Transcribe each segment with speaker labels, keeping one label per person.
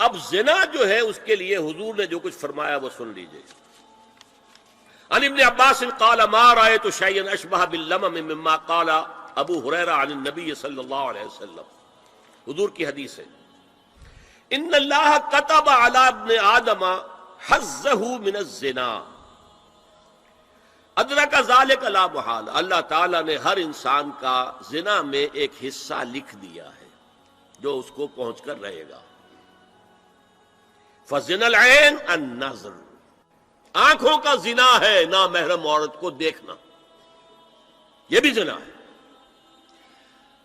Speaker 1: اب زنا جو ہے اس کے لیے حضور نے جو کچھ فرمایا وہ سن لیجئے. عن ابن عباس قال ما رأيت شيئا اشبه باللمم مما قال ابو ہریرہ عن النبی صلی اللہ علیہ وسلم. حضور کی حدیث ہے ان اللہ كتب على ابن آدم حظه من الزنا ادرک ذلک لا محال. اللہ تعالیٰ نے ہر انسان کا زنا میں ایک حصہ لکھ دیا ہے جو اس کو پہنچ کر رہے گا. فزنا العین النظر، آنکھوں کا زنا ہے نامحرم عورت کو دیکھنا، یہ بھی زنا ہے.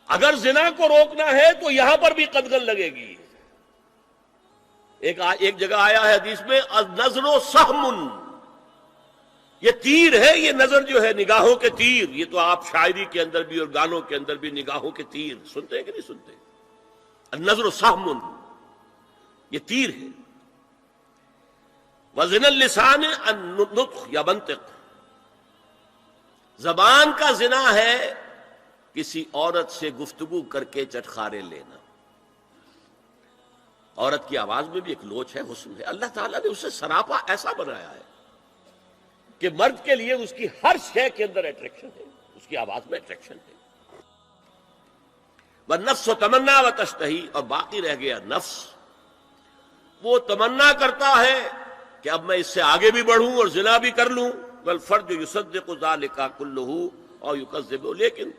Speaker 1: اگر زنا کو روکنا ہے تو یہاں پر بھی قدغن لگے گی. ایک جگہ آیا ہے حدیث میں النظر سہم، یہ تیر ہے. یہ نظر جو ہے نگاہوں کے تیر، یہ تو آپ شاعری کے اندر بھی اور گانوں کے اندر بھی نگاہوں کے تیر سنتے ہیں کہ نہیں سنتے؟ النظر سہم، یہ تیر ہے. وزن اللسان النطق یا منطق، زبان کا زنا ہے کسی عورت سے گفتگو کر کے چٹخارے لینا. عورت کی آواز میں بھی ایک لوچ ہے، حسن ہے. اللہ تعالیٰ نے اسے سراپا ایسا بنایا ہے کہ مرد کے لیے اس کی ہر شے کے اندر اٹریکشن ہے، اس کی آواز میں اٹریکشن ہے. والنفس تمنا و تشتہی، اور باقی رہ گیا نفس، وہ تمنا کرتا ہے کہ اب میں اس سے آگے بھی بڑھوں اور زنا بھی کر لوں. والفرج یصدق ذلک کلہ اور یکذب، لیکن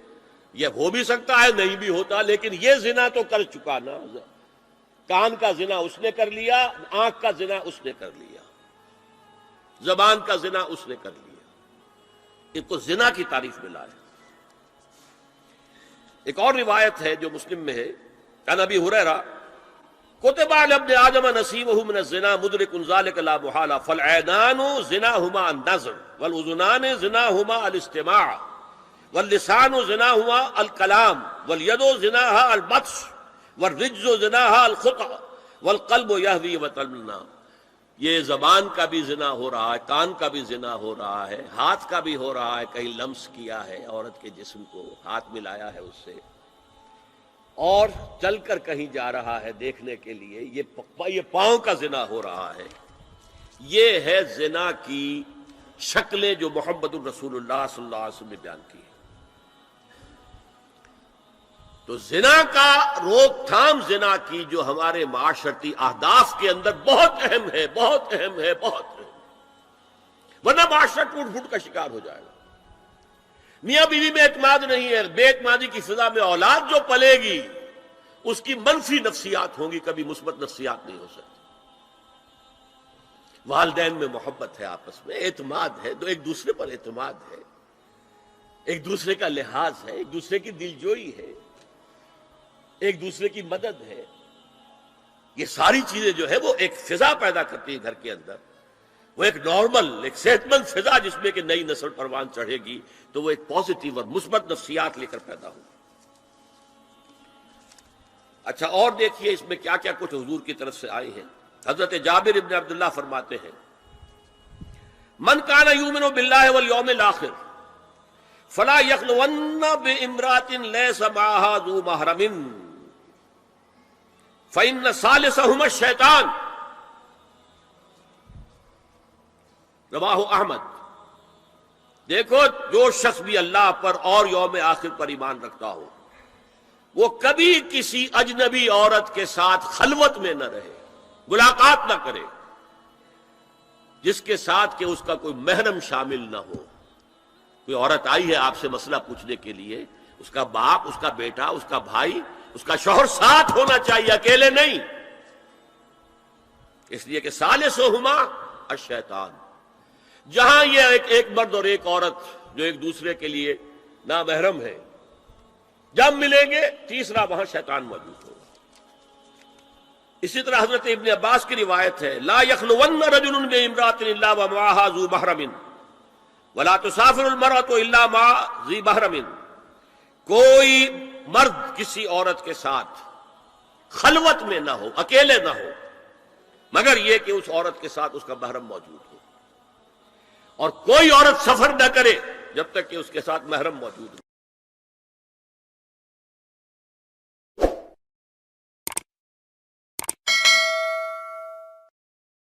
Speaker 1: یہ ہو بھی سکتا ہے نہیں بھی ہوتا، لیکن یہ زنا تو کر چکا نا. کان کا زنا اس نے کر لیا، آنکھ کا زنا اس نے کر لیا، زبان کا زنا اس نے کر لیا. ایک کو زنا کی تعریف میں لائے. ایک اور روایت ہے جو مسلم میں ہے، عن ابی ہریرہ کتب علی ابن آدم نصیبہ من الزنا مدرک ذلک لا محالہ فالعینان زناہما النظر والاذنان زناہما الاستماع واللسان زناہما الکلام والید زناہا البطش والرجز زناہا الخطأ والقلب یہوی وتمنا. یہ زبان کا بھی زنا ہو رہا ہے، کان کا بھی زنا ہو رہا ہے، ہاتھ کا بھی ہو رہا ہے، کہیں لمس کیا ہے عورت کے جسم کو، ہاتھ ملایا ہے اس سے، اور چل کر کہیں جا رہا ہے دیکھنے کے لیے، یہ پاؤں کا زنا ہو رہا ہے. یہ ہے زنا کی شکلیں جو محمد الرسول اللہ صلی اللہ علیہ وسلم نے بیان کی. تو زنا کا روک تھام، زنا کی جو ہمارے معاشرتی اہداف کے اندر بہت اہم ہے، بہت اہم ہے، بہت اہم، ورنہ معاشرہ ٹوٹ پھوٹ کا شکار ہو جائے گا. میاں بیوی میں اعتماد نہیں ہے، بے اعتمادی کی فضا میں اولاد جو پلے گی اس کی منفی نفسیات ہوں گی، کبھی مثبت نفسیات نہیں ہو سکتی. والدین میں محبت ہے، آپس میں اعتماد ہے، تو ایک دوسرے پر اعتماد ہے، ایک دوسرے کا لحاظ ہے، ایک دوسرے کی دلجوئی ہے، ایک دوسرے کی مدد ہے. یہ ساری چیزیں جو ہے وہ ایک فضا پیدا کرتی ہے گھر کے اندر. وہ ایک نارمل، ایک صحت مند فضا جس میں کہ نئی نسل پروان چڑھے گی تو وہ ایک پازیٹیو اور مثبت نفسیات لے کر پیدا ہوگی. اچھا، اور دیکھیے اس میں کیا کیا کچھ حضور کی طرف سے آئے ہیں. حضرت جابر ابن عبداللہ فرماتے ہیں من کان یؤمن باللہ والیوم الآخر فلا یخلون بامرأۃ لیس معہا ذو محرم فإن ثالثہما الشیطان. رواہ احمد. دیکھو، جو شخص بھی اللہ پر اور یوم آخر پر ایمان رکھتا ہو وہ کبھی کسی اجنبی عورت کے ساتھ خلوت میں نہ رہے، ملاقات نہ کرے جس کے ساتھ کہ اس کا کوئی محرم شامل نہ ہو. کوئی عورت آئی ہے آپ سے مسئلہ پوچھنے کے لیے، اس کا باپ، اس کا بیٹا، اس کا بھائی، اس کا شوہر ساتھ ہونا چاہیے، اکیلے نہیں. اس لیے کہ ثالثہما الشیطان. جہاں یہ ایک مرد اور ایک عورت جو ایک دوسرے کے لیے نامحرم ہے، جب ملیں گے تیسرا وہاں شیطان موجود ہوگا. اسی طرح حضرت ابن عباس کی روایت ہے لا یخلون رجل بامرأۃ الا ومعها ذو محرم ولا تسافر المرأة الا مع ذی محرم. کوئی مرد کسی عورت کے ساتھ خلوت میں نہ ہو، اکیلے نہ ہو، مگر یہ کہ اس عورت کے ساتھ اس کا محرم موجود ہو. اور کوئی عورت سفر نہ کرے جب تک کہ اس کے ساتھ محرم موجود